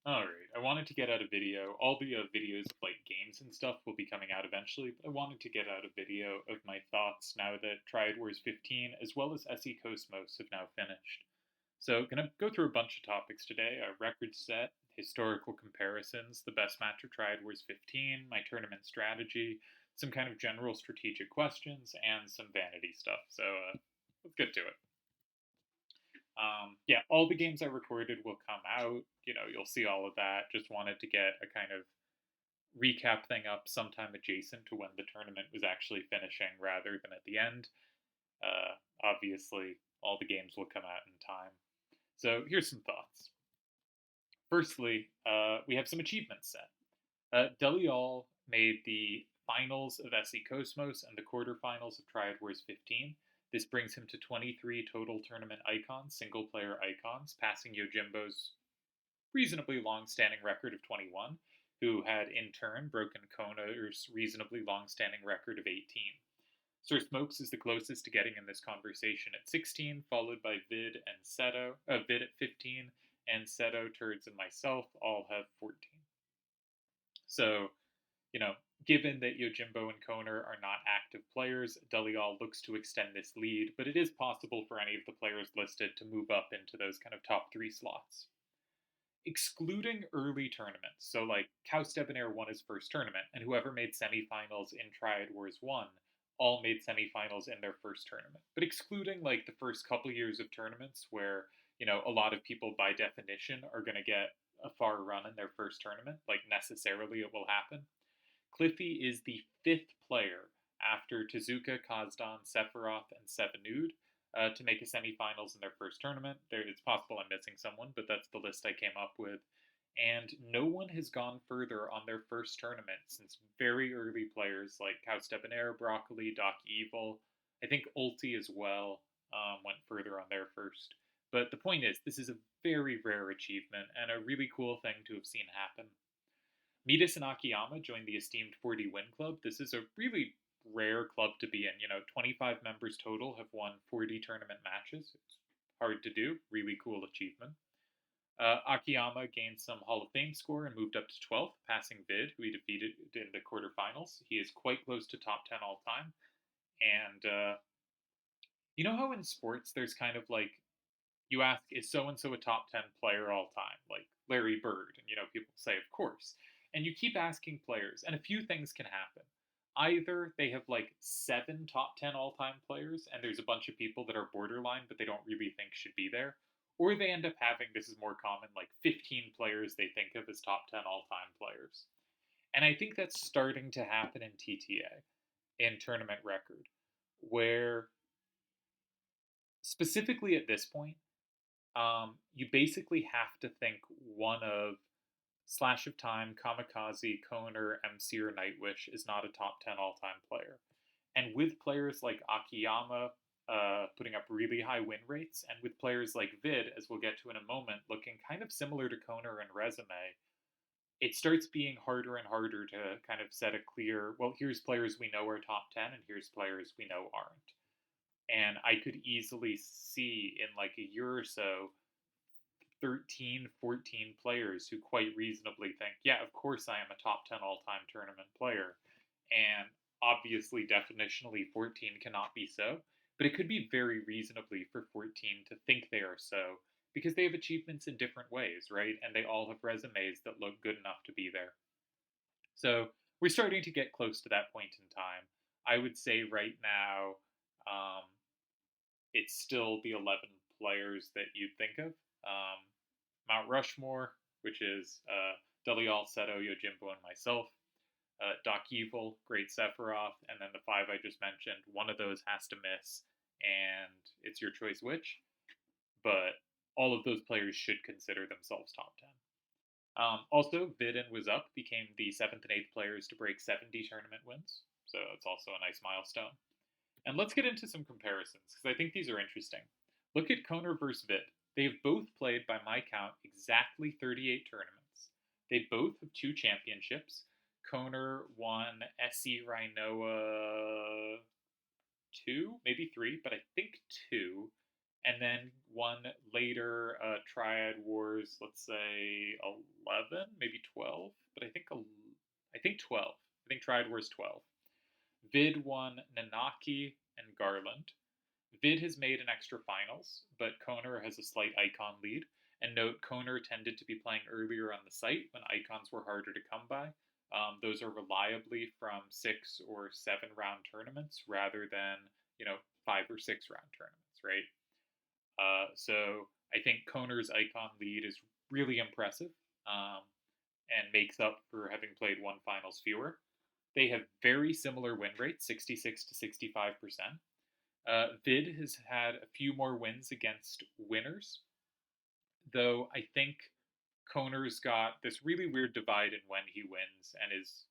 Alright, I wanted to get out a video. All the videos of like games and stuff will be coming out eventually, but I wanted to get out a video of my thoughts now that Triad Wars 15 as well as SE KOS-MOS have now finished. So, gonna go through a bunch of topics today: a record set, historical comparisons, the best match of Triad Wars 15, my tournament strategy, some kind of general strategic questions, and some vanity stuff. So, let's get to it. Yeah, all the games I recorded will come out. You'll see all of that. Just wanted to get a kind of recap thing up sometime adjacent to when the tournament was actually finishing rather than at the end. Obviously, all the games will come out in time. So here's some thoughts. Firstly, we have some achievements set. Delial made the finals of SE KOS-MOS and the quarterfinals of Triad Wars 15. This brings him to 23 total tournament icons, single player icons, passing Yojimbo's reasonably long standing record of 21, who had in turn broken Kona's reasonably long standing record of 18. Sir Smokes is the closest to getting in this conversation at 16, followed by Vid and Seto, Vid at 15, and Seto, Turdz, and myself all have 14. So, given that Yojimbo and Koner are not active players, Delial looks to extend this lead, but it is possible for any of the players listed to move up into those kind of top 3 slots. Excluding early tournaments, so like Kaus Debonair won his first tournament, and whoever made semifinals in Triad Wars 1 all made semifinals in their first tournament. But excluding like the first couple years of tournaments where, a lot of people by definition are going to get a far run in their first tournament, like necessarily it will happen. Cliffy is the 5th player after Tezuka, Kazdan, Sephiroth, and Sevanud to make a semifinals in their first tournament. It's possible I'm missing someone, but that's the list I came up with. And no one has gone further on their first tournament since very early players like Kaus Debonair, Broccoli, Doc Evil, I think Ulti as well, went further on their first. But the point is, this is a very rare achievement and a really cool thing to have seen happen. Midas and Akiyama joined the esteemed 40 win club. This is a really rare club to be in. 25 members total have won 40 tournament matches. It's hard to do. Really cool achievement. Akiyama gained some Hall of Fame score and moved up to 12th, passing Vid, who he defeated in the quarterfinals. He is quite close to top 10 all time. And you know how in sports there's kind of like, you ask, is so and so a top 10 player all time? Like Larry Bird. And, people say, of course. And you keep asking players, and a few things can happen. Either they have like 7 top 10 all time players, and there's a bunch of people that are borderline, but they don't really think should be there. Or they end up having, this is more common, like 15 players they think of as top 10 all time players. And I think that's starting to happen in TTA, in tournament record, where specifically at this point, you basically have to think one of Slash of Time, Kamikaze, Koner, MC, or Nightwish is not a top 10 all time player. And with players like Akiyama putting up really high win rates, and with players like Vid, as we'll get to in a moment, looking kind of similar to Koner in resume, it starts being harder and harder to kind of set a clear, well, here's players we know are top 10, and here's players we know aren't. And I could easily see in like a year or so 13, 14 players who quite reasonably think, yeah, of course I am a top 10 all time tournament player. And obviously, definitionally, 14 cannot be so, but it could be very reasonably for 14 to think they are so because they have achievements in different ways, right? And they all have resumes that look good enough to be there. So we're starting to get close to that point in time. I would say right now, it's still the 11 players that you'd think of. Mount Rushmore, which is Delial, Seto, Yojimbo, and myself. Doc Evil, Great Sephiroth, and then the 5 I just mentioned. One of those has to miss, and it's your choice which. But all of those players should consider themselves top 10. Also, Vid and Was Up became the 7th and 8th players to break 70 tournament wins, so it's also a nice milestone. And let's get into some comparisons, because I think these are interesting. Look at Koner versus Vid. They've both played, by my count, exactly 38 tournaments. They both have 2 championships. Koner won SC Rhinoa 2, maybe 3, but I think 2. and then one later, Triad Wars, let's say 11, maybe 12, but I think 12. I think Triad Wars 12. Vid won Nanaki and Garland. Vid has made an extra finals, but Koner has a slight icon lead. And note, Koner tended to be playing earlier on the site when icons were harder to come by. Those are reliably from 6 or 7 round tournaments rather than, 5 or 6 round tournaments, right? So I think Koner's icon lead is really impressive, and makes up for having played one finals fewer. They have very similar win rates, 66 to 65%. Vid has had a few more wins against winners, though I think Koner's got this really weird divide in when he wins and is,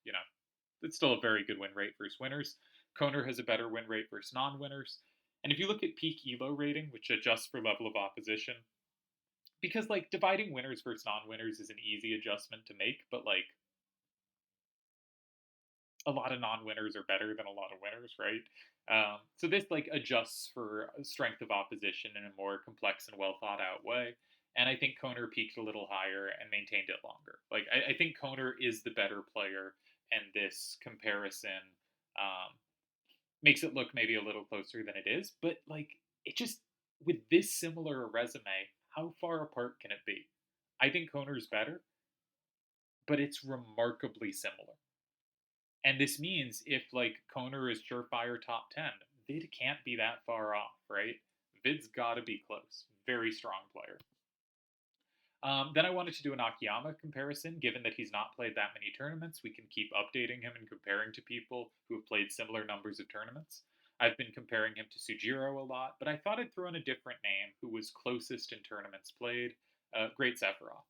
it's still a very good win rate versus winners. Koner has a better win rate versus non winners. And if you look at peak elo rating, which adjusts for level of opposition, because like dividing winners versus non winners is an easy adjustment to make, but like a lot of non-winners are better than a lot of winners, right? So this like adjusts for strength of opposition in a more complex and well thought out way. And I think Koner peaked a little higher and maintained it longer. Like I think Koner is the better player, and this comparison makes it look maybe a little closer than it is. But like it just with this similar resume, how far apart can it be? I think Koner's better, but it's remarkably similar. And this means if like Koner is surefire top 10, Vid can't be that far off, right? Vid's got to be close. Very strong player. Then I wanted to do an Akiyama comparison. Given that he's not played that many tournaments, we can keep updating him and comparing to people who have played similar numbers of tournaments. I've been comparing him to Sujiro a lot, but I thought I'd throw in a different name who was closest in tournaments played, Great Sephiroth.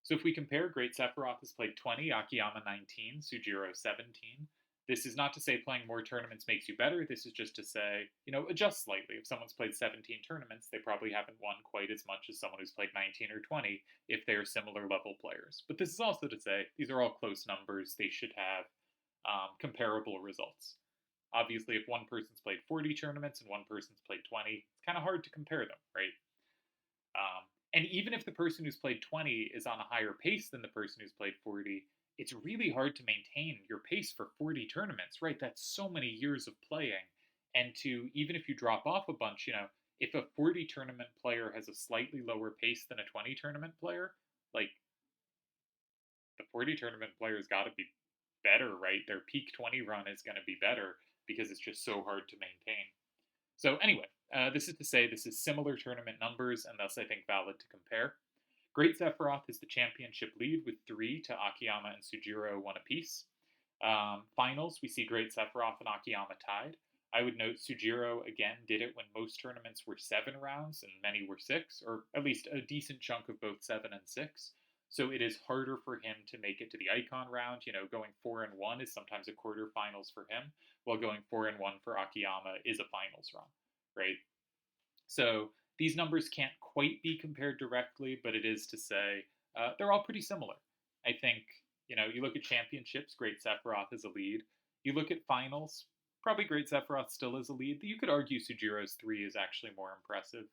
So if we compare, Great Sephiroth has played 20, Akiyama 19, Sujiro 17. This is not to say playing more tournaments makes you better. This is just to say, adjust slightly. If someone's played 17 tournaments, they probably haven't won quite as much as someone who's played 19 or 20 if they're similar level players. But this is also to say these are all close numbers. They should have comparable results. Obviously, if one person's played 40 tournaments and one person's played 20, it's kind of hard to compare them, right? And even if the person who's played 20 is on a higher pace than the person who's played 40, it's really hard to maintain your pace for 40 tournaments, right? That's so many years of playing. And to, even if you drop off a bunch, if a 40 tournament player has a slightly lower pace than a 20 tournament player, like the 40 tournament player's got to be better, right? Their peak 20 run is going to be better because it's just so hard to maintain. So anyway, this is to say this is similar tournament numbers, and thus I think valid to compare. Great Sephiroth is the championship lead with 3 to Akiyama and Sujiro 1 apiece. Finals, we see Great Sephiroth and Akiyama tied. I would note Sujiro, again, did it when most tournaments were 7 rounds and many were 6, or at least a decent chunk of both 7 and 6. So it is harder for him to make it to the icon round. Going 4-1 is sometimes a quarterfinals for him, while going 4-1 for Akiyama is a finals run, right? So these numbers can't quite be compared directly, but it is to say they're all pretty similar. I think, you look at championships, Great Sephiroth is a lead. You look at finals, probably Great Sephiroth still is a lead. You could argue Sujiro's 3 is actually more impressive.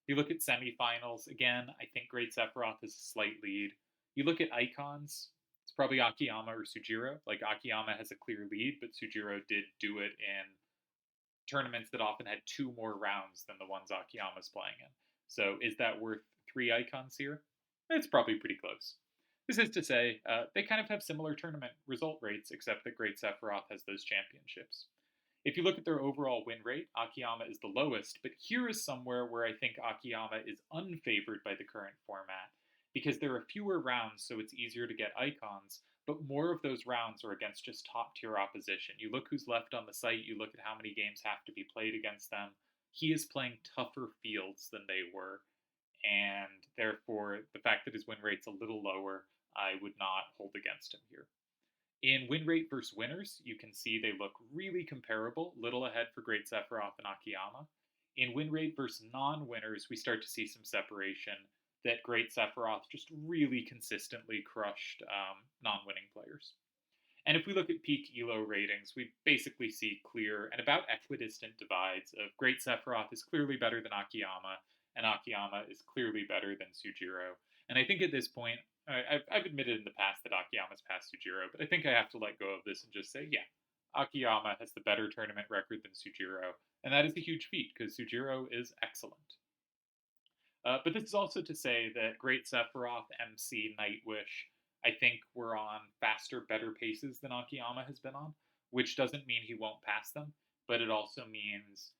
You look at semifinals, again, I think Great Sephiroth is a slight lead. You look at icons, it's probably Akiyama or Sujiro. Like, Akiyama has a clear lead, but Sujiro did do it in tournaments that often had 2 more rounds than the ones Akiyama's playing in. So is that worth 3 icons here? It's probably pretty close. This is to say, they kind of have similar tournament result rates, except that Great Sephiroth has those championships. If you look at their overall win rate, Akiyama is the lowest, but here is somewhere where I think Akiyama is unfavored by the current format, because there are fewer rounds, so it's easier to get icons, but more of those rounds are against just top-tier opposition. You look who's left on the site, you look at how many games have to be played against them. He is playing tougher fields than they were, and therefore, the fact that his win rate's a little lower, I would not hold against him here. In win rate versus winners, you can see they look really comparable, little ahead for Great Sephiroth and Akiyama. In win rate versus non-winners, we start to see some separation, that Great Sephiroth just really consistently crushed non-winning players. And if we look at peak ELO ratings, we basically see clear and about equidistant divides of Great Sephiroth is clearly better than Akiyama, and Akiyama is clearly better than Sujiro. And I think at this point, I've admitted in the past that Akiyama's past Sujiro, but I think I have to let go of this and just say, yeah, Akiyama has the better tournament record than Sujiro, and that is a huge feat because Sujiro is excellent. But this is also to say that Great Sephiroth, MC, Nightwish, I think were on faster, better paces than Akiyama has been on, which doesn't mean he won't pass them, but it also means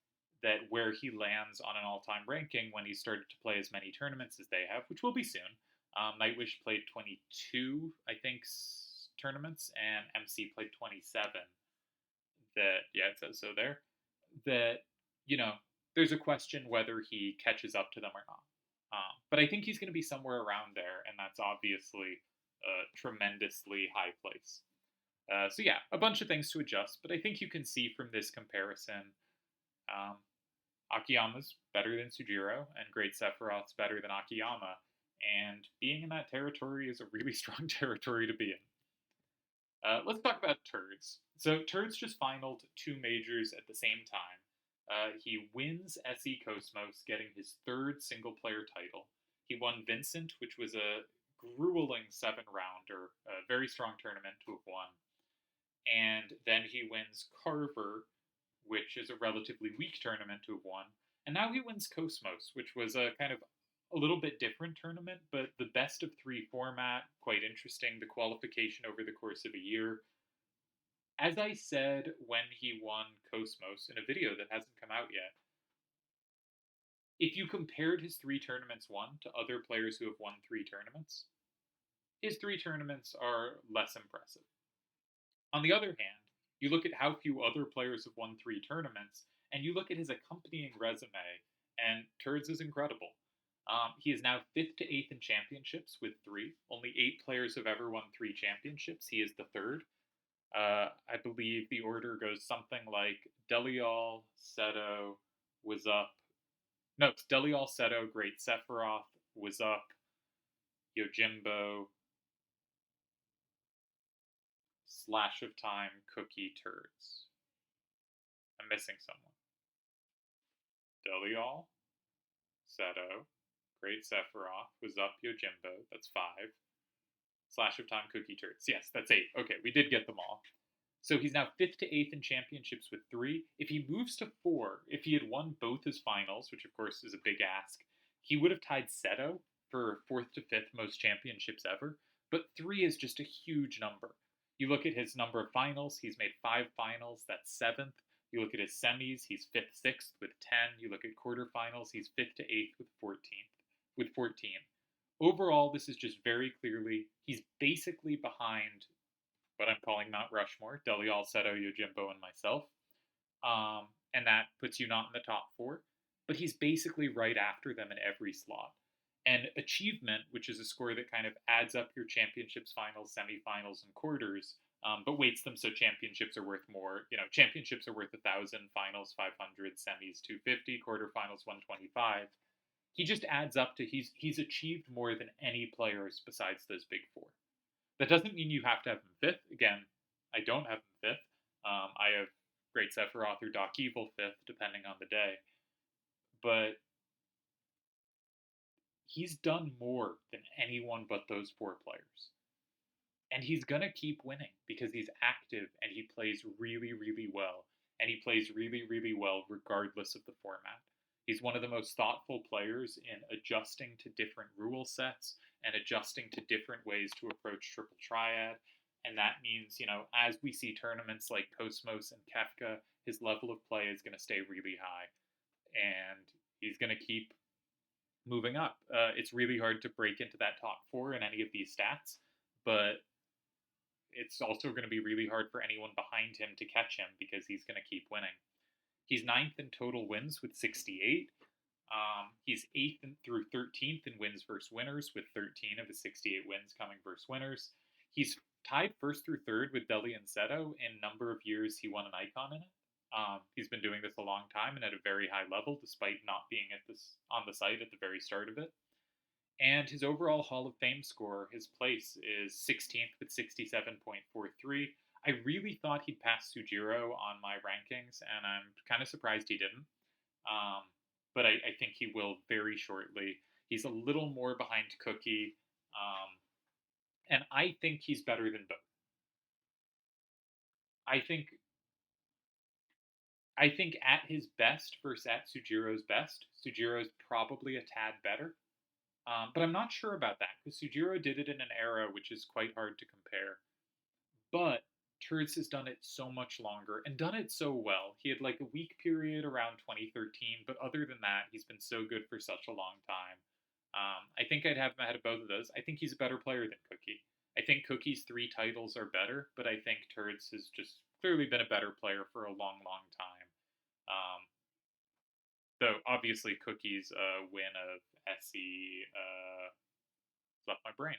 that where he lands on an all-time ranking when he started to play as many tournaments as they have, which will be soon. Nightwish played 22, I think, tournaments, and MC played 27. It says so there. That, you know, there's a question whether he catches up to them or not. But I think he's going to be somewhere around there, and that's obviously a tremendously high place. So yeah, a bunch of things to adjust, but I think you can see from this comparison, Akiyama's better than Sujiro, and Great Sephiroth's better than Akiyama, and being in that territory is a really strong territory to be in. Let's talk about Turdz. So Turdz just finaled 2 majors at the same time. He wins SE KOS-MOS, getting his 3rd single-player title. He won Vincent, which was a grueling 7-rounder, a very strong tournament to have won. And then he wins Carver, which is a relatively weak tournament to have won. And now he wins KOS-MOS, which was a kind of a little bit different tournament, but the best of 3 format, quite interesting, the qualification over the course of a year. As I said when he won KOS-MOS in a video that hasn't come out yet, if you compared his 3 tournaments won to other players who have won 3 tournaments, his 3 tournaments are less impressive. On the other hand, you look at how few other players have won 3 tournaments, and you look at his accompanying resume, and Turdz is incredible. He is now 5th to 8th in championships with 3. Only 8 players have ever won 3 championships. He is the 3rd. I believe the order goes something like Delial, Seto, was up. No, it's Delial, Seto, Great Sephiroth, was up, Yojimbo, Slash of Time, Cookie, Turdz. I'm missing someone. Delial, Seto, Great Sephiroth, was up, Yojimbo, that's 5. Slash of Time, Cookie, Turdz. Yes, that's 8. Okay, we did get them all. So he's now 5th to 8th in championships with 3. If he moves to 4, if he had won both his finals, which of course is a big ask, he would have tied Seto for 4th to 5th most championships ever. But 3 is just a huge number. You look at his number of finals, he's made 5 finals, that's 7th. You look at his semis, he's 5th, 6th with 10. You look at quarterfinals, he's 5th to 8th with 14. Overall, this is just very clearly, he's basically behind what I'm calling Mount Rushmore, Delial, Seto, Yojimbo, and myself. And that puts you not in the top 4. But he's basically right after them in every slot. And achievement, which is a score that kind of adds up your championships, finals, semifinals, and quarters, but weights them so championships are worth more. You know, championships are worth 1,000, finals 500, semis 250, quarterfinals 125. He just adds up to he's achieved more than any players besides those big 4. That doesn't mean you have to have him 5th. Again, I don't have him 5th. I have Great Sephiroth or Doc Evil 5th, depending on the day. But he's done more than anyone but those 4 players. And he's going to keep winning because he's active and he plays really, really well. And he plays really, really well regardless of the format. He's one of the most thoughtful players in adjusting to different rule sets and adjusting to different ways to approach Triple Triad. And that means, you know, as we see tournaments like KOS-MOS and Kefka, his level of play is going to stay really high. And he's going to keep moving up. It's really hard to break into that top 4 in any of these stats, but it's also going to be really hard for anyone behind him to catch him because he's going to keep winning. He's 9th in total wins with 68. He's 8th through 13th in wins versus winners, with 13 of his 68 wins coming versus winners. He's tied 1st through 3rd with Deli and Seto in number of years he won an icon in it. He's been doing this a long time and at a very high level, despite not being on the site at the very start of it. And his overall Hall of Fame score, his place, is 16th with 67.43. I really thought he'd pass Sujiro on my rankings, and I'm kind of surprised he didn't. Um, but I think he will very shortly. He's a little more behind Cookie, and I think he's better than both. I think I think at his best versus at Sujiro's best, Sujiro's probably a tad better. But I'm not sure about that because Sujiro did it in an era which is quite hard to compare. But Turdz has done it so much longer and done it so well. He had like a weak period around 2013, but other than that, he's been so good for such a long time. I think I'd have him ahead of both of those. I think he's a better player than Cookie. I think Cookie's 3 titles are better, but I think Turdz has just clearly been a better player for a long, long time. Um, though obviously Cookie's win of SE left my brain.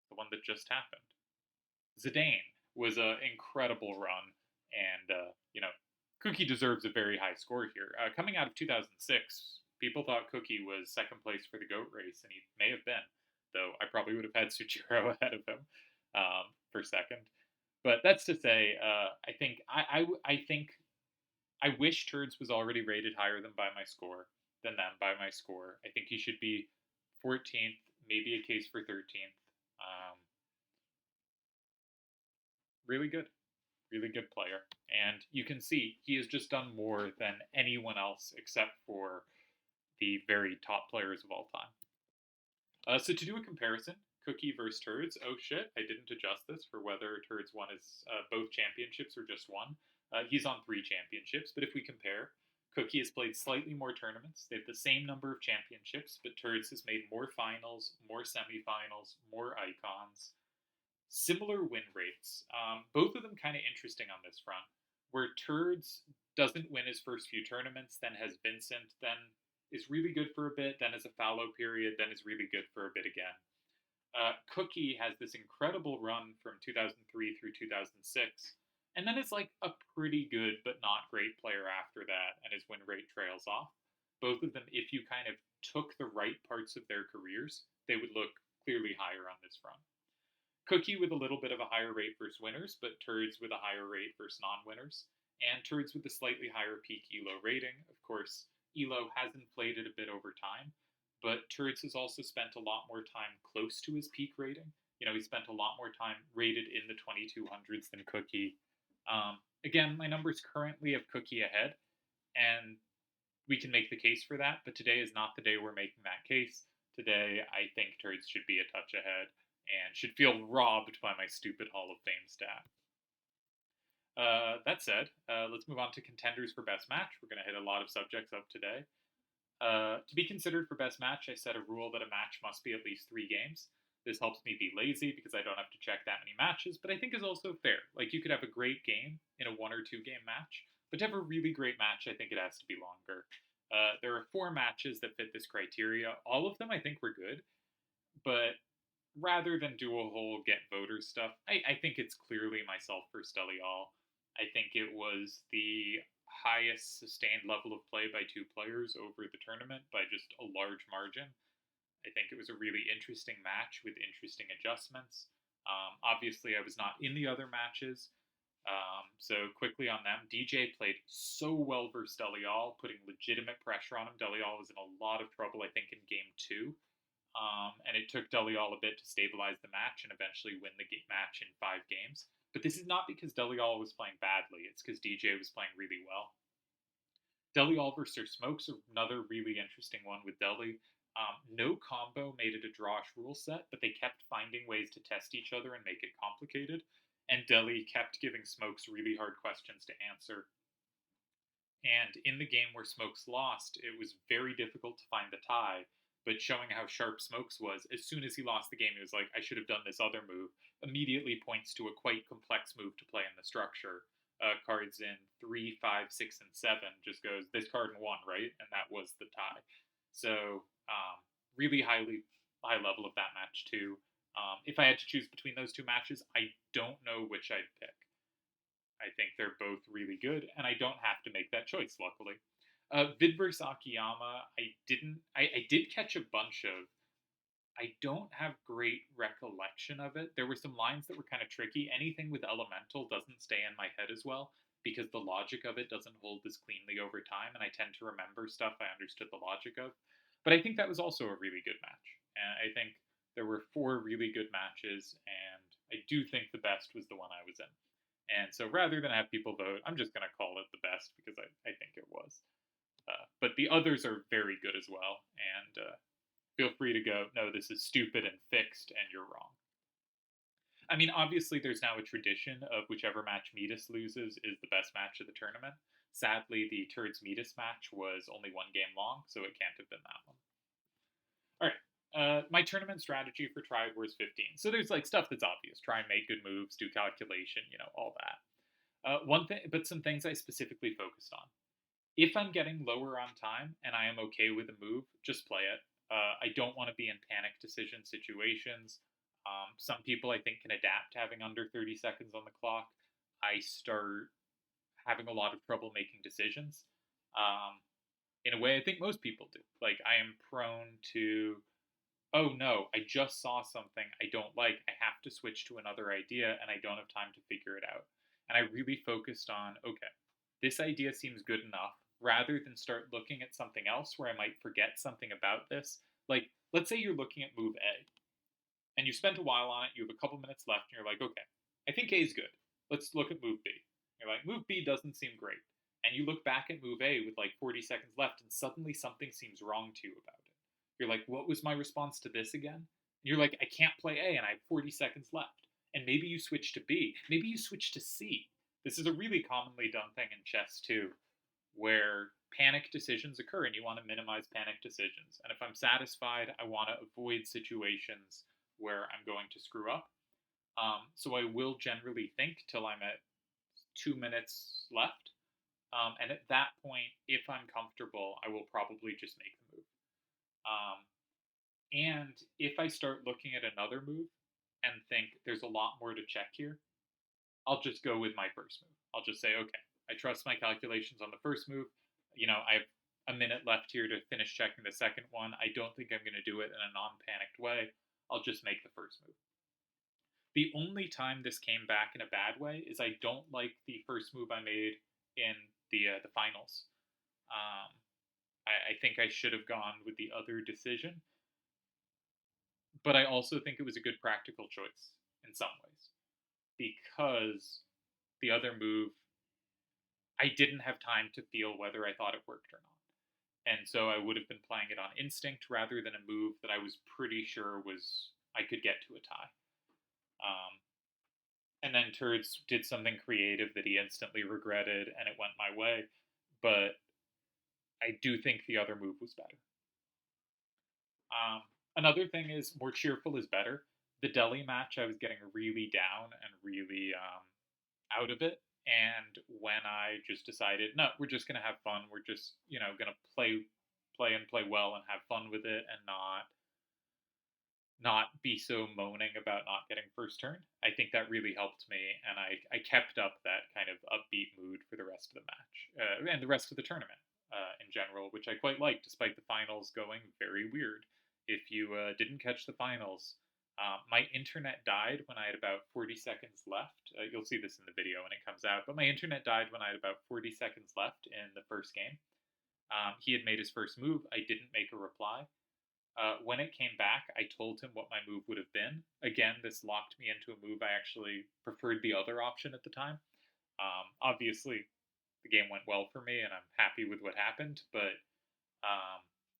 The one that just happened. Zidane was an incredible run, and Cookie deserves a very high score here. Coming out of 2006, people thought Cookie was second place for the GOAT race, and he may have been, though I probably would have had Sujiro ahead of him for second. But that's to say, I think I wish Turdz was already rated higher than by my score than them by my score. I think he should be 14th, maybe a case for 13th. Really good, really good player. And you can see he has just done more than anyone else except for the very top players of all time. So to do a comparison, Cookie versus Turdz. Oh shit, I didn't adjust this for whether Turdz won his both championships or just one. He's on 3 championships, but if we compare, Cookie has played slightly more tournaments. They have the same number of championships, but Turdz has made more finals, more semifinals, more icons, similar win rates. Both of them kind of interesting on this front, where Turdz doesn't win his first few tournaments, then has Vincent, then is really good for a bit, then has a fallow period, then is really good for a bit again. Cookie has this incredible run from 2003 through 2006, and then it's like a pretty good but not great player after that, and his win rate trails off. Both of them, if you kind of took the right parts of their careers, they would look clearly higher on this front. Cookie with a little bit of a higher rate versus winners, but Turdz with a higher rate versus non-winners, and Turdz with a slightly higher peak ELO rating. Of course, ELO has inflated a bit over time, but Turdz has also spent a lot more time close to his peak rating. He spent a lot more time rated in the 2200s than Cookie. Again, my numbers currently have Cookie ahead, and we can make the case for that, but today is not the day we're making that case. Today, I think Turdz should be a touch ahead and should feel robbed by my stupid Hall of Fame stat. That said, let's move on to contenders for best match. We're going to hit a lot of subjects up today. To be considered for best match, I set a rule that a match must be at least 3 games. This helps me be lazy because I don't have to check that many matches, but I think is also fair. Like, you could have a great game in a 1 or 2 game match, but to have a really great match, I think it has to be longer. There are 4 matches that fit this criteria. All of them I think were good, but rather than do a whole get voters stuff, I think it's clearly myself versus Delial. I think it was the highest sustained level of play by 2 players over the tournament by just a large margin. I think it was a really interesting match with interesting adjustments. Obviously, I was not in the other matches, so quickly on them, DJ played so well versus Delial, putting legitimate pressure on him. Delial was in a lot of trouble, I think, in game 2. And it took Delial a bit to stabilize the match and eventually win the match in 5 games. But this is not because Delial was playing badly, it's because DJ was playing really well. Delial versus Smokes, another really interesting one with Deli. No combo made it a drawish rule set, but they kept finding ways to test each other and make it complicated. And Deli kept giving Smokes really hard questions to answer. And in the game where Smokes lost, it was very difficult to find the tie, but showing how sharp Smokes was, as soon as he lost the game, he was like, I should have done this other move, immediately points to a quite complex move to play in the structure. Cards in 3, 5, 6, and 7 just goes, this card in 1, right? And that was the tie. So, really high level of that match, too. If I had to choose between those 2 matches, I don't know which I'd pick. I think they're both really good, and I don't have to make that choice, luckily. Vid vs. Akiyama, I did catch a bunch of I don't have great recollection of it. There were some lines that were kind of tricky. Anything with elemental doesn't stay in my head as well because the logic of it doesn't hold as cleanly over time, and I tend to remember stuff I understood the logic of. But I think that was also a really good match. And I think there were four really good matches, and I do think the best was the one I was in. And so rather than have people vote, I'm just going to call it the best because I think it was. But the others are very good as well, and feel free to go, no, this is stupid and fixed, and you're wrong. I mean, obviously, there's now a tradition of whichever match Metis loses is the best match of the tournament. Sadly, the Turdz Metis match was only one game long, so it can't have been that one. All right. My tournament strategy for Triad Wars 15. So there's like stuff that's obvious. Try and make good moves, do calculation, all that. One thing, but some things I specifically focused on. If I'm getting lower on time and I am okay with a move, just play it. I don't want to be in panic decision situations. Some people I think can adapt to having under 30 seconds on the clock. I start having a lot of trouble making decisions. In a way, I think most people do. Like, I am prone to, oh no, I just saw something I don't like. I have to switch to another idea and I don't have time to figure it out. And I really focused on, okay, this idea seems good enough rather than start looking at something else where I might forget something about this. Like, let's say you're looking at move A and you spent a while on it, you have a couple minutes left, and you're like, okay, I think A is good. Let's look at move B. You're like, move B doesn't seem great. And you look back at move A with like 40 seconds left, and suddenly something seems wrong to you about it. You're like, what was my response to this again? And you're like, I can't play A, and I have 40 seconds left. And maybe you switch to B. Maybe you switch to C. This is a really commonly done thing in chess, too, where panic decisions occur, and you want to minimize panic decisions. And if I'm satisfied, I want to avoid situations where I'm going to screw up. So I will generally think till I'm at 2 minutes left. And at that point, if I'm comfortable, I will probably just make the move. And if I start looking at another move and think there's a lot more to check here, I'll just go with my first move. I'll just say, okay, I trust my calculations on the first move. I have a minute left here to finish checking the second one. I don't think I'm going to do it in a non-panicked way. I'll just make the first move. The only time this came back in a bad way is I don't like the first move I made in the finals. I think I should have gone with the other decision, but I also think it was a good practical choice in some ways because the other move, I didn't have time to feel whether I thought it worked or not. And so I would have been playing it on instinct rather than a move that I was pretty sure I could get to a tie. And then Turdz did something creative that he instantly regretted, and it went my way. But I do think the other move was better. Another thing is more cheerful is better. The Delhi match, I was getting really down and really out of it. And when I just decided, no, we're just going to have fun. We're just, going to play well and have fun with it and not be so moaning about not getting first turn. I think that really helped me, and I kept up that kind of upbeat mood for the rest of the match and the rest of the tournament in general, which I quite liked, despite the finals going very weird. If you didn't catch the finals, my internet died when I had about 40 seconds left. You'll see this in the video when it comes out, but my internet died when I had about 40 seconds left in the first game. He had made his first move. I didn't make a reply. When it came back, I told him what my move would have been. Again, this locked me into a move I actually preferred the other option at the time. Obviously, the game went well for me, and I'm happy with what happened, but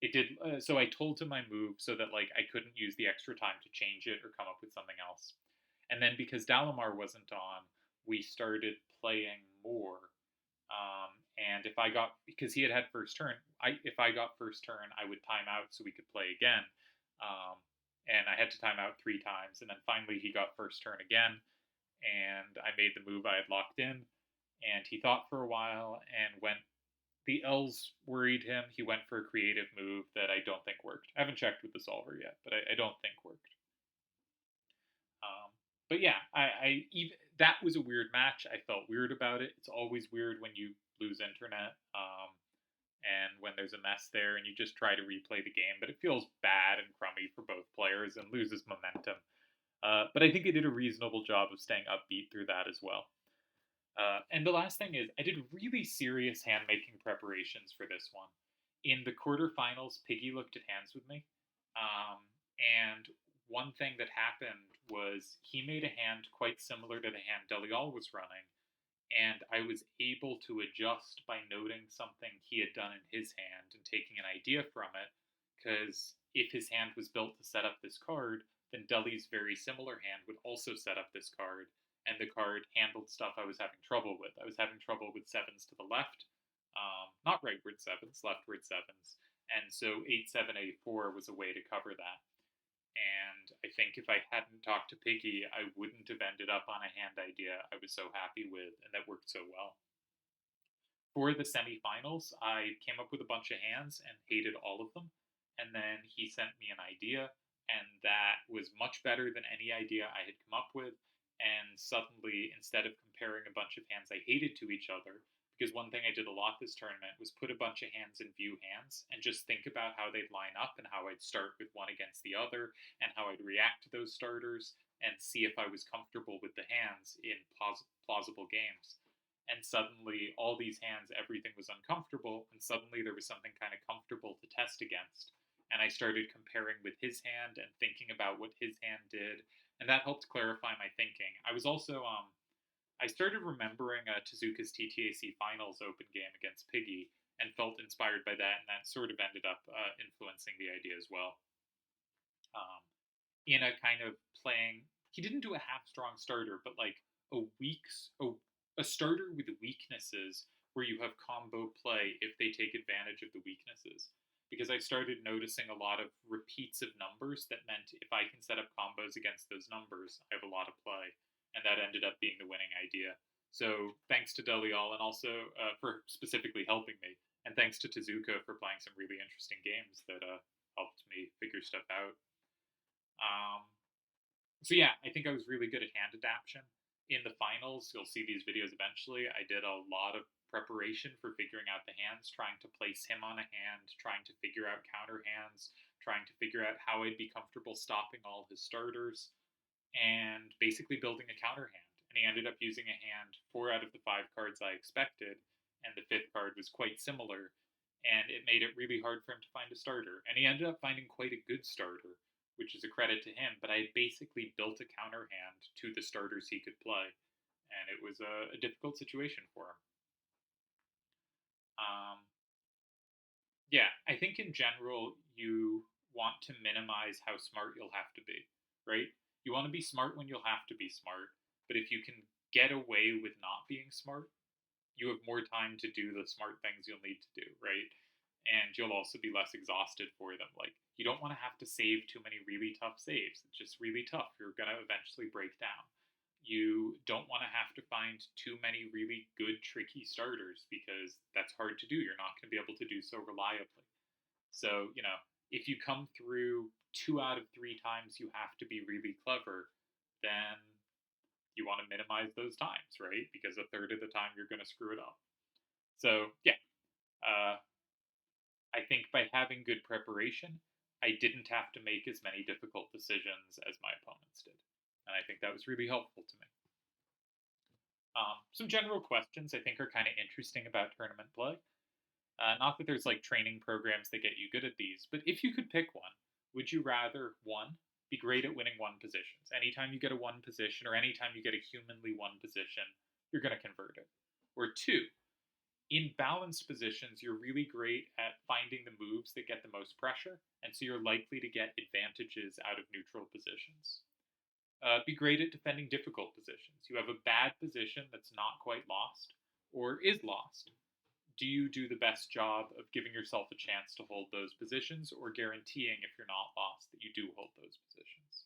it did. So I told him my move so that I couldn't use the extra time to change it or come up with something else. And then because Dalamar wasn't on, we started playing more. And because he had first turn, if I got first turn, I would time out so we could play again. And I had to time out 3 times, and then finally he got first turn again, and I made the move I had locked in, and he thought for a while, and the L's worried him, he went for a creative move that I don't think worked. I haven't checked with the solver yet, but I don't think worked. But yeah, that was a weird match. I felt weird about it. It's always weird when you lose internet. and when there's a mess there, and you just try to replay the game, but it feels bad and crummy for both players and loses momentum. But I think I did a reasonable job of staying upbeat through that as well. And the last thing is, I did really serious hand making preparations for this one. In the quarterfinals, Piggy looked at hands with me, and one thing that happened was he made a hand quite similar to the hand Delial was running, and I was able to adjust by noting something he had done in his hand and taking an idea from it. Because if his hand was built to set up this card, then Deli's very similar hand would also set up this card, and the card handled stuff I was having trouble with. I was having trouble with sevens to the left, not rightward sevens, leftward sevens, and so 8-7-8-4 was a way to cover that. And I think if I hadn't talked to Piggy, I wouldn't have ended up on a hand idea I was so happy with and that worked so well. For the semifinals, I came up with a bunch of hands and hated all of them. And then he sent me an idea, and that was much better than any idea I had come up with. And suddenly, instead of comparing a bunch of hands I hated to each other, because one thing I did a lot this tournament was put a bunch of hands in view hands and just think about how they'd line up and how I'd start with one against the other and how I'd react to those starters and see if I was comfortable with the hands in plausible games. And suddenly, all these hands, everything was uncomfortable, and suddenly there was something kind of comfortable to test against. And I started comparing with his hand and thinking about what his hand did, and that helped clarify my thinking. I was also I started remembering Tezuka's TTAC Finals Open game against Piggy and felt inspired by that, and that sort of ended up influencing the idea as well. In a kind of playing, he didn't do a half-strong starter, but like a starter with weaknesses where you have combo play if they take advantage of the weaknesses. Because I started noticing a lot of repeats of numbers that meant if I can set up combos against those numbers, I have a lot of play, and that ended up being the winning idea. So thanks to Delial and also for specifically helping me, and thanks to Tezuka for playing some really interesting games that helped me figure stuff out. Um, so yeah, I think I was really good at hand adaptation. In the finals, you'll see these videos eventually. I did a lot of preparation for figuring out the hands, trying to place him on a hand, trying to figure out counter hands, trying to figure out how I'd be comfortable stopping all his starters, and basically building a counter hand. And he ended up using a hand 4 out of the 5 cards I expected, and the 5th card was quite similar, and it made it really hard for him to find a starter. And he ended up finding quite a good starter, which is a credit to him, but I had basically built a counter hand to the starters he could play, and it was a difficult situation for him. Yeah, I think in general, you want to minimize how smart you'll have to be, right? You want to be smart when you'll have to be smart, but if you can get away with not being smart, you have more time to do the smart things you'll need to do, right? And you'll also be less exhausted for them. Like, you don't want to have to save too many really tough saves. It's just really tough. You're going to eventually break down. You don't want to have to find too many really good, tricky starters because that's hard to do. You're not going to be able to do so reliably. So, if you come through 2 out of 3 times you have to be really clever, then you want to minimize those times, right? Because a third of the time you're going to screw it up. So, yeah. I think by having good preparation, I didn't have to make as many difficult decisions as my opponents did. And I think that was really helpful to me. Some general questions I think are kind of interesting about tournament play. Not that there's like training programs that get you good at these, but if you could pick one, would you rather, 1, be great at winning 1 positions? Anytime you get a 1 position or anytime you get a humanly 1 position, you're going to convert it. Or 2, in balanced positions, you're really great at finding the moves that get the most pressure, and so you're likely to get advantages out of neutral positions. Be great at defending difficult positions. You have a bad position that's not quite lost, or is lost. Do you do the best job of giving yourself a chance to hold those positions, or guaranteeing if you're not lost that you do hold those positions?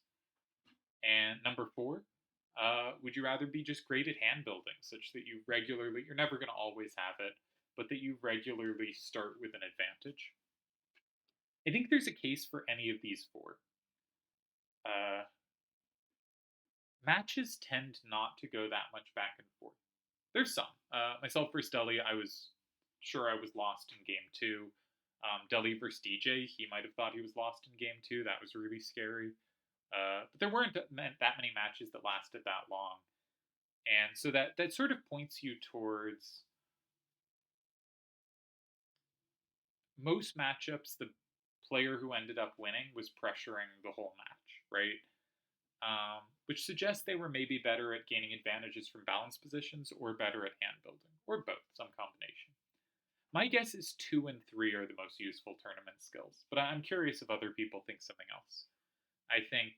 And number 4, would you rather be just great at hand building, such that you're never going to always have it, but that you regularly start with an advantage? I think there's a case for any of these 4. Matches tend not to go that much back and forth. There's some. Myself versus Deli, I was sure I was lost in game two. Deli versus DJ, he might have thought he was lost in game two. That was really scary. But there weren't that many matches that lasted that long. And so that sort of points you towards most matchups, the player who ended up winning was pressuring the whole match, right? Which suggests they were maybe better at gaining advantages from balance positions or better at hand building, or both, some combination. My guess is 2 and 3 are the most useful tournament skills, but I'm curious if other people think something else. I think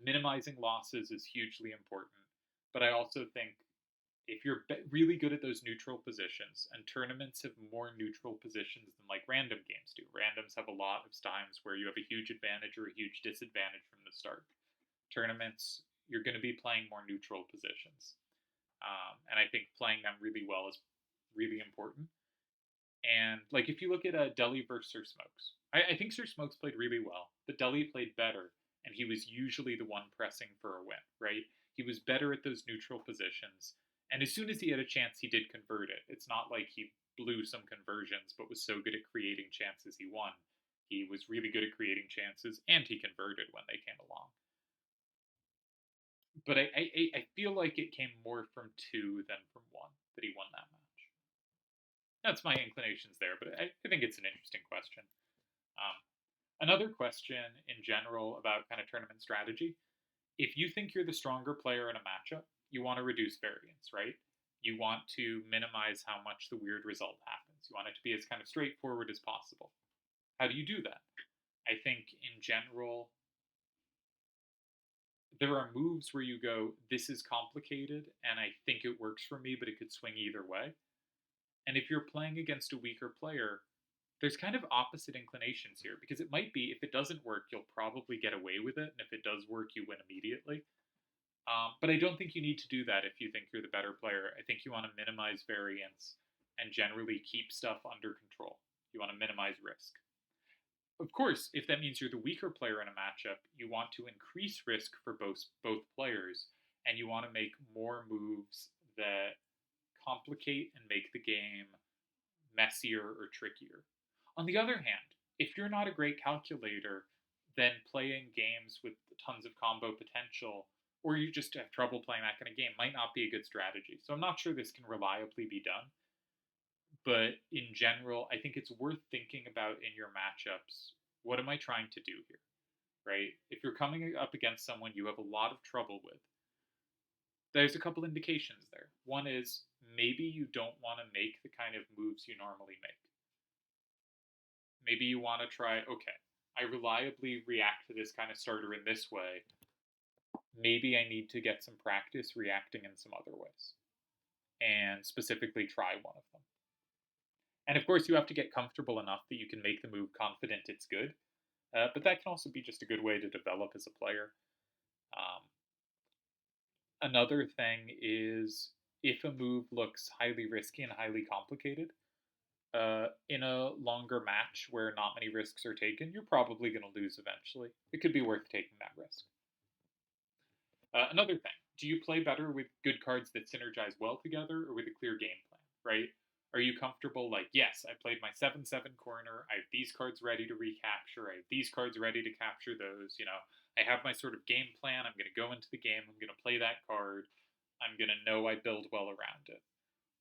minimizing losses is hugely important, but I also think if you're really good at those neutral positions, and tournaments have more neutral positions than like random games do. Randoms have a lot of times where you have a huge advantage or a huge disadvantage from the start. Tournaments, you're going to be playing more neutral positions. And I think playing them really well is really important. And like if you look at Deli versus Sir Smokes, I think Sir Smokes played really well, but Deli played better, and he was usually the one pressing for a win, right? He was better at those neutral positions, and as soon as he had a chance, he did convert it. It's not like he blew some conversions, but was so good at creating chances he won. He was really good at creating chances, and he converted when they came along. But I feel like it came more from two than from one that he won that match. That's my inclinations there, but I think it's an interesting question. Um, Another question in general about kind of tournament strategy. If you think you're the stronger player in a matchup, you want to reduce variance, right? You want to minimize how much the weird result happens. You want it to be as kind of straightforward as possible. How do you do that? I think in general, there are moves where you go, this is complicated, and I think it works for me, but it could swing either way. And if you're playing against a weaker player, there's kind of opposite inclinations here, because it might be if it doesn't work, you'll probably get away with it, and if it does work, you win immediately. But I don't think you need to do that if you think you're the better player. I think you want to minimize variance and generally keep stuff under control. You want to minimize risk. Of course, if that means you're the weaker player in a matchup, you want to increase risk for both players, and you want to make more moves that complicate and make the game messier or trickier. On the other hand, if you're not a great calculator, then playing games with tons of combo potential, or you just have trouble playing that kind of game, might not be a good strategy. So I'm not sure this can reliably be done. But in general, I think it's worth thinking about in your matchups, what am I trying to do here? Right? If you're coming up against someone you have a lot of trouble with, there's a couple indications there. One is maybe you don't want to make the kind of moves you normally make. Maybe you want to try, okay, I reliably react to this kind of starter in this way. Maybe I need to get some practice reacting in some other ways, and specifically try one of them. And of course, you have to get comfortable enough that you can make the move confident it's good. But that can also be just a good way to develop as a player. Another thing is if a move looks highly risky and highly complicated, in a longer match where not many risks are taken, you're probably going to lose eventually. It could be worth taking that risk. Another thing, do you play better with good cards that synergize well together or with a clear game plan, right? Are you comfortable, like, yes, I played my 7/7 corner, I have these cards ready to recapture, I have these cards ready to capture those, I have my sort of game plan, I'm going to go into the game, I'm going to play that card, I'm going to know I build well around it.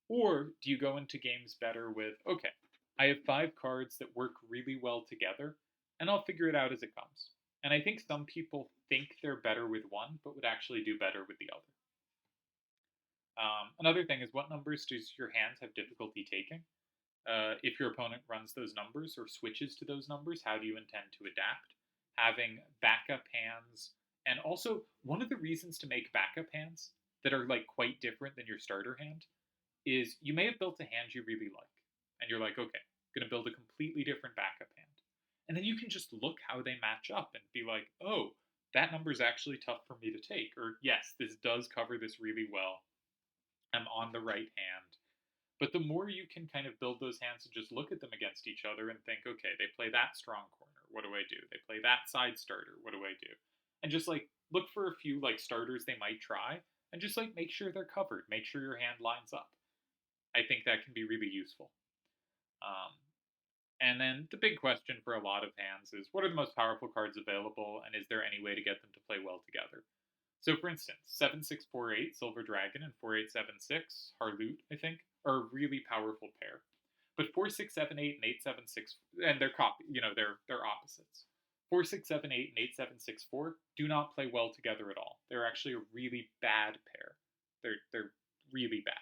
Or do you go into games better with, okay, I have 5 cards that work really well together, and I'll figure it out as it comes. And I think some people think they're better with one, but would actually do better with the other. Another thing is, what numbers does your hand have difficulty taking? If your opponent runs those numbers or switches to those numbers, how do you intend to adapt? Having backup hands, and also one of the reasons to make backup hands that are like quite different than your starter hand is you may have built a hand you really like, and you're like, okay, I'm going to build a completely different backup hand. And then you can just look how they match up and be like, oh, that number is actually tough for me to take. Or, yes, this does cover this really well. I'm on the right hand. But the more you can kind of build those hands and just look at them against each other and think, okay, they play that strong corner. What do I do? They play that side starter. What do I do? And just like look for a few like starters they might try and just like make sure they're covered. Make sure your hand lines up. I think that can be really useful. Um, and then the big question for a lot of hands is, what are the most powerful cards available, and is there any way to get them to play well together? So, for instance, 7648 Silver Dragon and 4876 Harloot, I think, are a really powerful pair. But 4678 and 876, and they're they're opposites. 4678 and 8764 do not play well together at all. They're actually a really bad pair. They're really bad.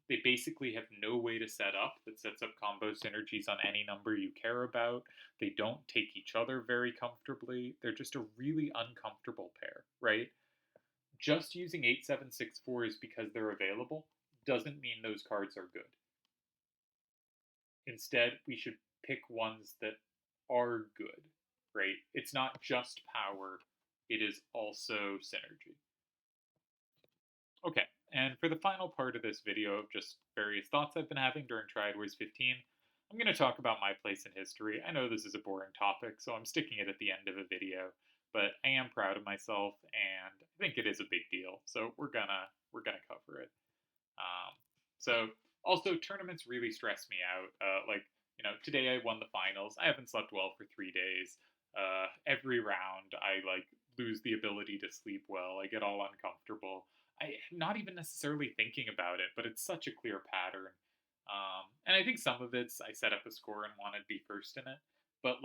They basically have no way to set up that sets up combo synergies on any number you care about. They don't take each other very comfortably. They're just a really uncomfortable pair, right? Just using 8764s because they're available doesn't mean those cards are good. Instead, we should pick ones that are good, right? It's not just power, it is also synergy. Okay, and for the final part of this video of just various thoughts I've been having during Triad Wars 15, I'm going to talk about my place in history. I know this is a boring topic, so I'm sticking it at the end of a video, but I am proud of myself, and I think it is a big deal, so we're gonna cover it. So also, tournaments really stress me out. Today I won the finals. I haven't slept well for 3 days. Every round, I lose the ability to sleep well. I get all uncomfortable. I'm not even necessarily thinking about it, but it's such a clear pattern. And I think some of it's I set up a score and wanted to be first in it, but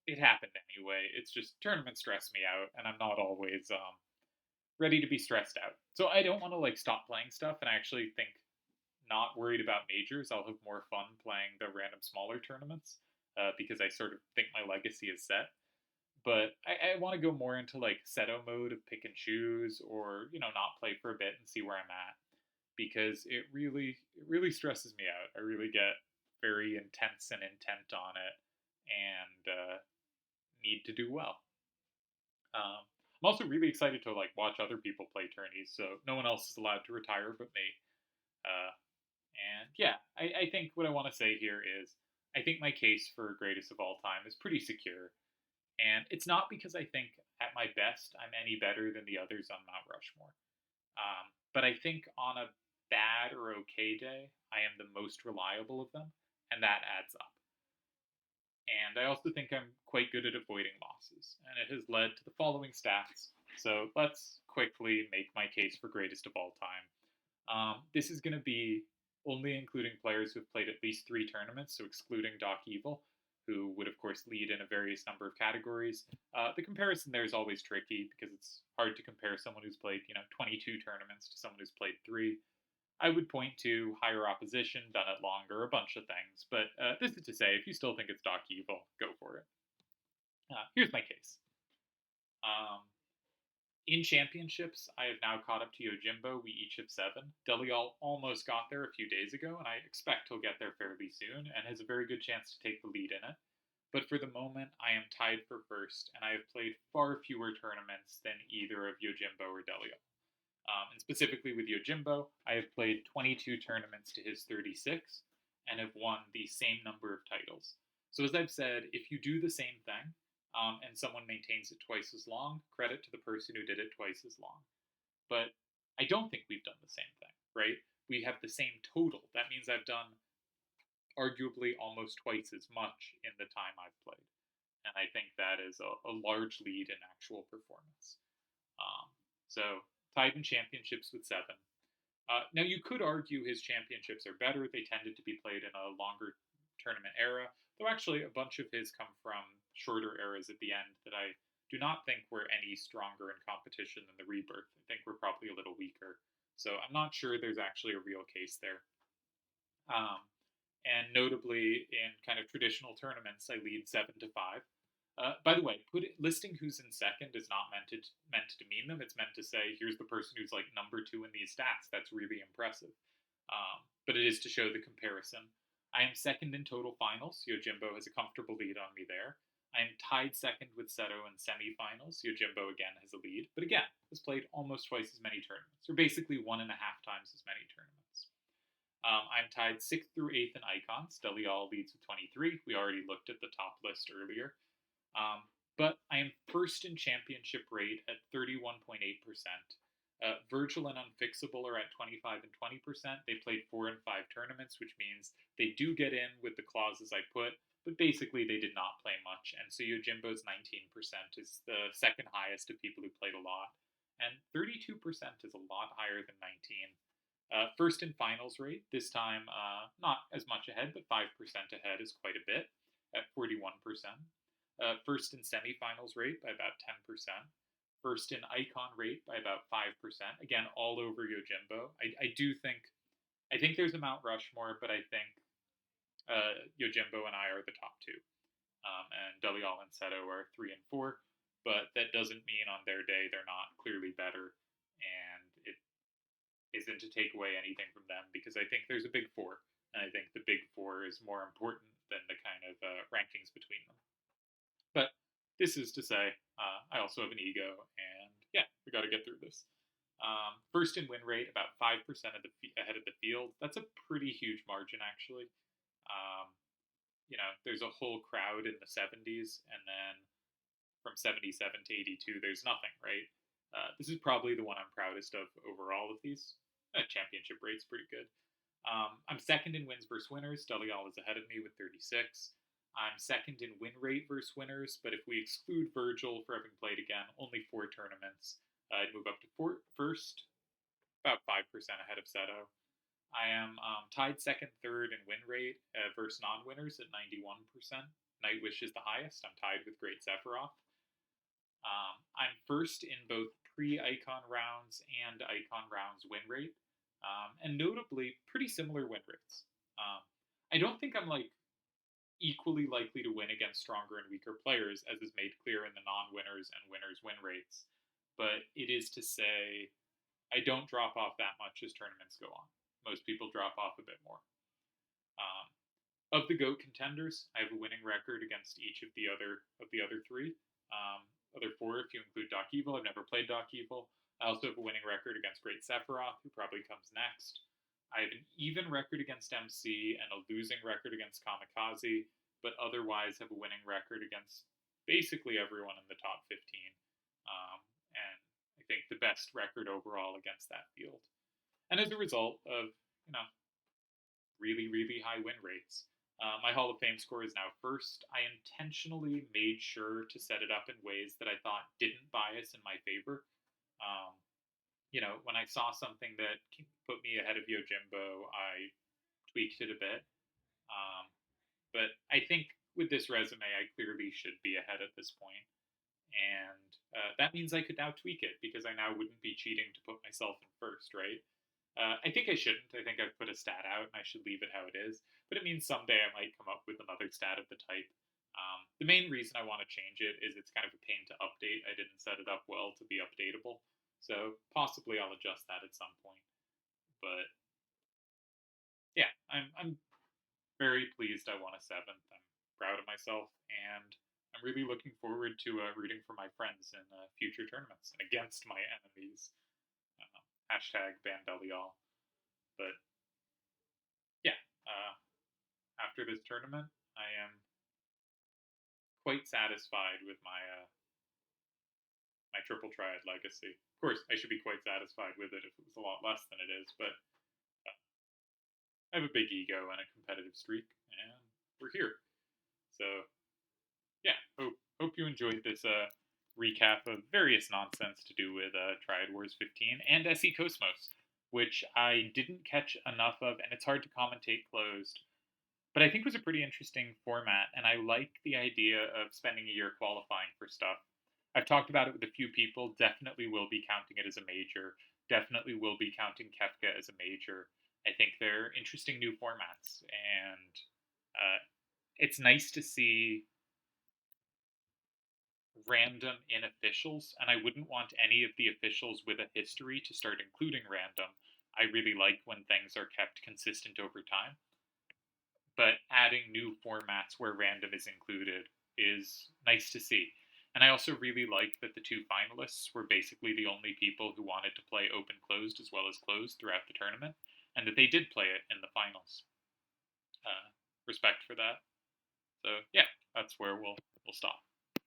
it happened anyway. It's just tournaments stress me out, and I'm not always ready to be stressed out. So I don't want to stop playing stuff, and I actually think not worried about majors. I'll have more fun playing the random smaller tournaments because I sort of think my legacy is set. But I want to go more into Seto mode of pick and choose, or not play for a bit and see where I'm at, because it really stresses me out. I really get very intense and intent on it, and need to do well. I'm also really excited to watch other people play tourneys, so no one else is allowed to retire but me. And yeah, I think what I want to say here is I think my case for greatest of all time is pretty secure. And it's not because I think at my best I'm any better than the others on Mount Rushmore. But I think on a bad or okay day, I am the most reliable of them, and that adds up. And I also think I'm quite good at avoiding losses, and it has led to the following stats. So let's quickly make my case for greatest of all time. This is going to be only including players who have played at least 3 tournaments, so excluding Doc Evil, who would, of course, lead in a various number of categories. The comparison there is always tricky because it's hard to compare someone who's played, 22 tournaments to someone who's played 3. I would point to higher opposition, done it longer, a bunch of things. But this is to say, if you still think it's Doc Evil, go for it. Here's my case. In championships, I have now caught up to Yojimbo. We each have 7. Delial almost got there a few days ago, and I expect he'll get there fairly soon, and has a very good chance to take the lead in it. But for the moment, I am tied for first, and I have played far fewer tournaments than either of Yojimbo or Delial. And specifically with Yojimbo, I have played 22 tournaments to his 36, and have won the same number of titles. So as I've said, if you do the same thing, and someone maintains it twice as long, credit to the person who did it twice as long. But I don't think we've done the same thing, right? We have the same total. That means I've done arguably almost twice as much in the time I've played. And I think that is a large lead in actual performance. So tied in championships with 7. Now you could argue his championships are better. They tended to be played in a longer tournament era, though actually a bunch of his come from shorter eras at the end that I do not think were any stronger in competition than the Rebirth. I think we're probably a little weaker. So I'm not sure there's actually a real case there. And notably, in kind of traditional tournaments, I lead 7-5. By the way, listing who's in second is not meant to demean them. It's meant to say, here's the person who's number 2 in these stats. That's really impressive. But it is to show the comparison. I am second in total finals. Yojimbo has a comfortable lead on me there. I am tied second with Seto in semifinals. Yojimbo again has a lead, but again has played almost twice as many tournaments, or basically 1.5 times as many tournaments. I'm tied 6th through 8th in icons. Delial leads with 23. We already looked at the top list earlier. But I am first in championship rate at 31.8%. Virgil and Unfixable are at 25 and 20%. They played 4 and 5 tournaments, which means they do get in with the clauses I put, but basically they did not play much. And so Yojimbo's 19% is the second highest of people who played a lot, and 32% is a lot higher than 19. First in finals rate, this time not as much ahead, but 5% ahead is quite a bit at 41%. First in semifinals rate by about 10%. First in icon rate by about 5%. Again, all over Yojimbo. I think there's a Mount Rushmore, but I think Yojimbo and I are the top two. And Delial and Seto are 3 and 4. But that doesn't mean on their day they're not clearly better. And it isn't to take away anything from them, because I think there's a big four. And I think the big four is more important than the kind of rankings between them. But this is to say, I also have an ego, and yeah, we got to get through this. First in win rate, about 5% ahead of the field. That's a pretty huge margin, actually. There's a whole crowd in the 70s, and then from 77 to 82, there's nothing, right? This is probably the one I'm proudest of over all of these. Championship rate's pretty good. I'm second in wins versus winners. Delial is ahead of me with 36. I'm second in win rate versus winners, but if we exclude Virgil for having played again, only 4 tournaments, I'd move up to first, about 5% ahead of Seto. I am tied second, third in win rate versus non-winners at 91%. Nightwish is the highest. I'm tied with Great Sephiroth. I'm first in both pre-Icon rounds and Icon rounds win rate, and notably pretty similar win rates. I don't think I'm equally likely to win against stronger and weaker players, as is made clear in the non-winners and winners win rates, but it is to say I don't drop off that much as tournaments go on. Most people drop off a bit more. Of the GOAT contenders, I have a winning record against each of the other 3. Other 4 if you include Doc Evil. I've never played Doc Evil. I also have a winning record against Great Sephiroth, who probably comes next. I have an even record against MC and a losing record against Kamikaze, but otherwise have a winning record against basically everyone in the top 15. And I think the best record overall against that field. And as a result of, really, really high win rates, my Hall of Fame score is now first. I intentionally made sure to set it up in ways that I thought didn't bias in my favor. When I saw something that put me ahead of Yojimbo, I tweaked it a bit. But I think with this resume, I clearly should be ahead at this point. And that means I could now tweak it, because I now wouldn't be cheating to put myself in first, right? I think I shouldn't. I think I've put a stat out, and I should leave it how it is. But it means someday I might come up with another stat of the type. The main reason I want to change it is it's kind of a pain to update. I didn't set it up well to be updatable. So possibly I'll adjust that at some point. But yeah, I'm very pleased I won a 7th. I'm proud of myself, and I'm really looking forward to rooting for my friends in future tournaments and against my enemies. Hashtag ban Delial. But yeah, after this tournament, I am quite satisfied with my triple triad legacy. Of course, I should be quite satisfied with it if it was a lot less than it is, but I have a big ego and a competitive streak, and we're here. So yeah, hope you enjoyed this recap of various nonsense to do with Triad Wars 15 and SE KOS-MOS, which I didn't catch enough of, and it's hard to commentate closed. But I think it was a pretty interesting format, and I like the idea of spending a year qualifying for stuff. I've talked about it with a few people, definitely will be counting it as a major, definitely will be counting Kefka as a major. I think they're interesting new formats, and it's nice to see random in officials, and I wouldn't want any of the officials with a history to start including random. I really like when things are kept consistent over time. But adding new formats where random is included is nice to see. And I also really like that the 2 finalists were basically the only people who wanted to play open-closed as well as closed throughout the tournament, and that they did play it in the finals. Respect for that. So yeah, that's where we'll stop.